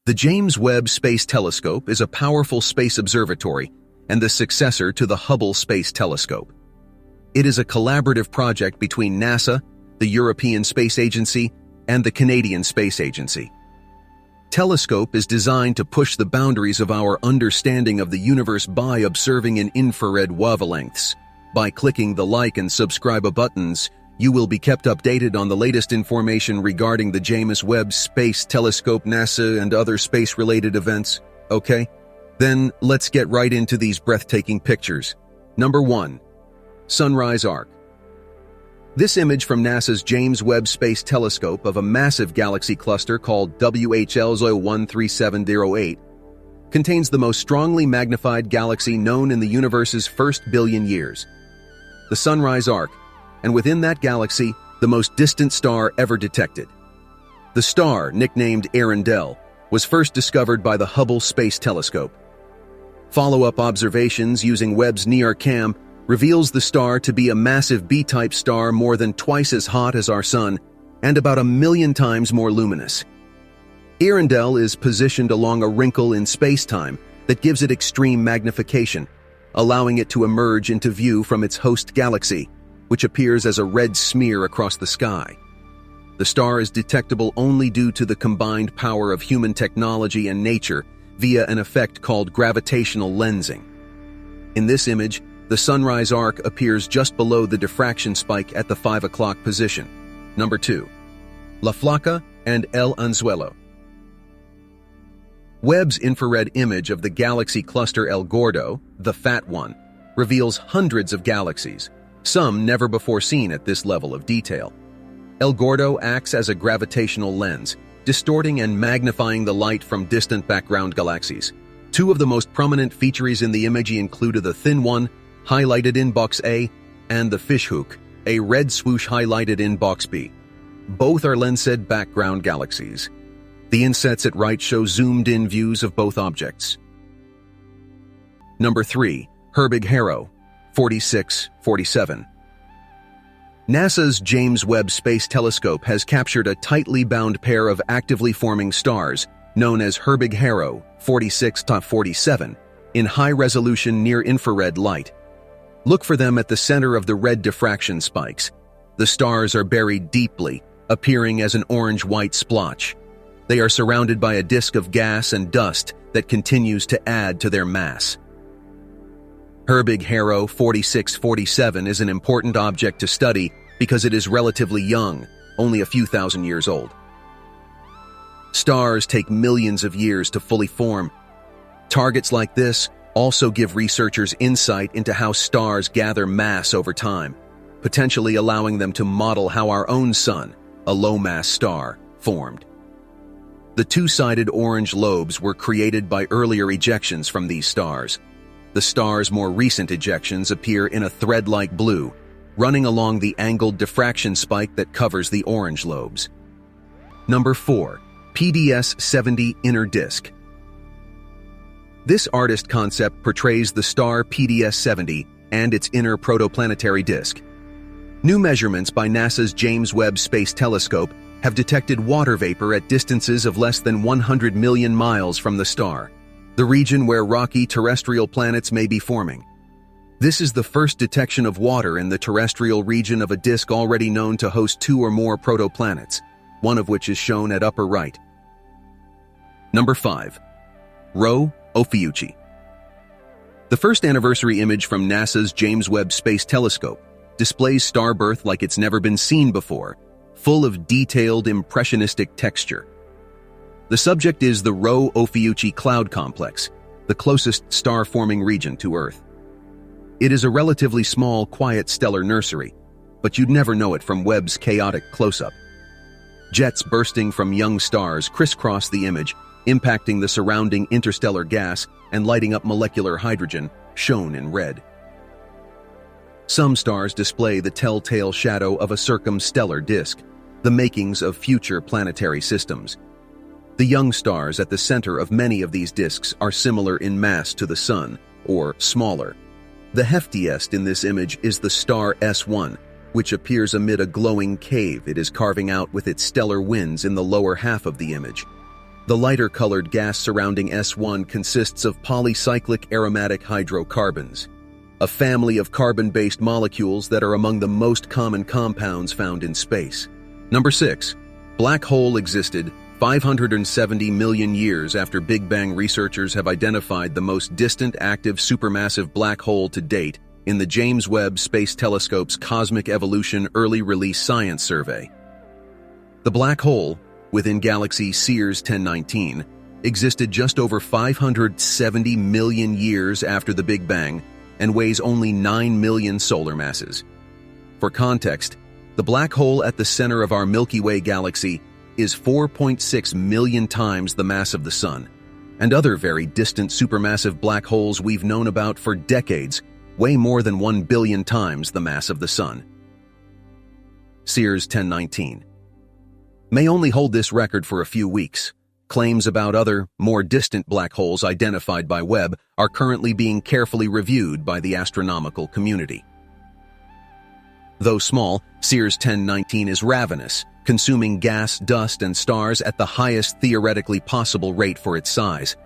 The James Webb Space Telescope is a powerful space observatory and the successor to the Hubble Space Telescope. It is a collaborative project between NASA, the European Space Agency, and the Canadian Space Agency. Telescope is designed to push the boundaries of our understanding of the universe by observing in infrared wavelengths. By clicking the like and subscribe buttons, you will be kept updated on the latest information regarding the James Webb Space Telescope, NASA, and other space-related events. Okay? Then let's get right into these breathtaking pictures. Number 1. Sunrise Arc. This image from NASA's James Webb Space Telescope of a massive galaxy cluster called WHL 13708 contains the most strongly magnified galaxy known in the universe's first billion years. The Sunrise Arc, and within that galaxy, the most distant star ever detected. The star, nicknamed Earendel, was first discovered by the Hubble Space Telescope. Follow-up observations using Webb's NIRCam reveals the star to be a massive B-type star more than twice as hot as our Sun and about 1 million times more luminous. Earendel is positioned along a wrinkle in space-time that gives it extreme magnification, allowing it to emerge into view from its host galaxy, which appears as a red smear across the sky. The star is detectable only due to the combined power of human technology and nature via an effect called gravitational lensing. In this image, the Sunrise Arc appears just below the diffraction spike at the 5 o'clock position. Number 2. Flaca and El Anzuelo. Webb's infrared image of the galaxy cluster El Gordo, the Fat One, reveals hundreds of galaxies, some never before seen at this level of detail. El Gordo acts as a gravitational lens, distorting and magnifying the light from distant background galaxies. Two of the most prominent features in the image include the thin one, highlighted in box A, and the fishhook, a red swoosh highlighted in box B. Both are lensed background galaxies. The insets at right show zoomed-in views of both objects. Number 3. Herbig-Haro, 4647. NASA's James Webb Space Telescope has captured a tightly bound pair of actively forming stars, known as Herbig-Haro 4647, in high-resolution near-infrared light. Look for them at the center of the red diffraction spikes. The stars are buried deeply, appearing as an orange-white splotch. They are surrounded by a disk of gas and dust that continues to add to their mass. Herbig-Haro 4647 is an important object to study because it is relatively young, only a few thousand years old. Stars take millions of years to fully form. Targets like this also give researchers insight into how stars gather mass over time, potentially allowing them to model how our own Sun, a low-mass star, formed. The two-sided orange lobes were created by earlier ejections from these stars. The star's more recent ejections appear in a thread-like blue, running along the angled diffraction spike that covers the orange lobes. Number 4. PDS-70 Inner Disk. This artist concept portrays the star PDS-70 and its inner protoplanetary disk. New measurements by NASA's James Webb Space Telescope have detected water vapor at distances of less than 100 million miles from the star, the region where rocky terrestrial planets may be forming. This is the first detection of water in the terrestrial region of a disk already known to host 2 or more protoplanets, one of which is shown at upper right. Number 5. Rho Ophiuchi. The first anniversary image from NASA's James Webb Space Telescope displays star birth like it's never been seen before, full of detailed impressionistic texture. The subject is the Rho Ophiuchi cloud complex, the closest star-forming region to Earth. It is a relatively small, quiet stellar nursery, but you'd never know it from Webb's chaotic close-up. Jets bursting from young stars crisscross the image, impacting the surrounding interstellar gas and lighting up molecular hydrogen, shown in red. Some stars display the telltale shadow of a circumstellar disk, the makings of future planetary systems. The young stars at the center of many of these disks are similar in mass to the Sun, or smaller. The heftiest in this image is the star S1, which appears amid a glowing cave it is carving out with its stellar winds in the lower half of the image. The lighter-colored gas surrounding S1 consists of polycyclic aromatic hydrocarbons, a family of carbon-based molecules that are among the most common compounds found in space. Number 6. Black hole existed 570 million years after Big Bang. Researchers have identified the most distant active supermassive black hole to date in the James Webb Space Telescope's Cosmic Evolution Early Release Science Survey. The black hole, within galaxy Sears 1019, existed just over 570 million years after the Big Bang and weighs only 9 million solar masses. For context, the black hole at the center of our Milky Way galaxy is 4.6 million times the mass of the Sun, and other very distant supermassive black holes we've known about for decades weigh more than 1 billion times the mass of the Sun. Sears 1019 may only hold this record for a few weeks. Claims about other, more distant black holes identified by Webb are currently being carefully reviewed by the astronomical community. Though small, Sears 1019 is ravenous, consuming gas, dust, and stars at the highest theoretically possible rate for its size.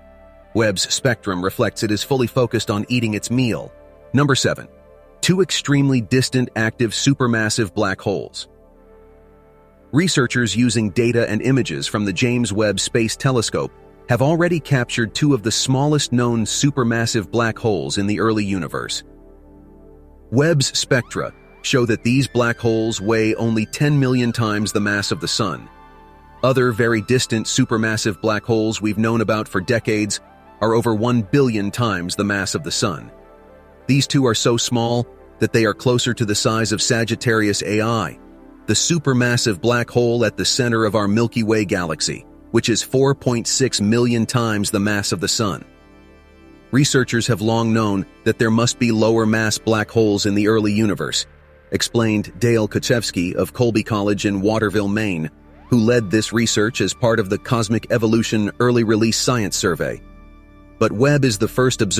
Webb's spectrum reflects it is fully focused on eating its meal. Number 7. 2 extremely distant active supermassive black holes. Researchers using data and images from the James Webb Space Telescope have already captured 2 of the smallest known supermassive black holes in the early universe. Webb's spectra show that these black holes weigh only 10 million times the mass of the Sun. Other very distant supermassive black holes we've known about for decades are over 1 billion times the mass of the Sun. These 2 are so small that they are closer to the size of Sagittarius AI, the supermassive black hole at the center of our Milky Way galaxy, which is 4.6 million times the mass of the Sun. Researchers have long known that there must be lower mass black holes in the early universe, explained Dale Kochevsky of Colby College in Waterville, Maine, who led this research as part of the Cosmic Evolution Early Release Science Survey. But Webb is the first observer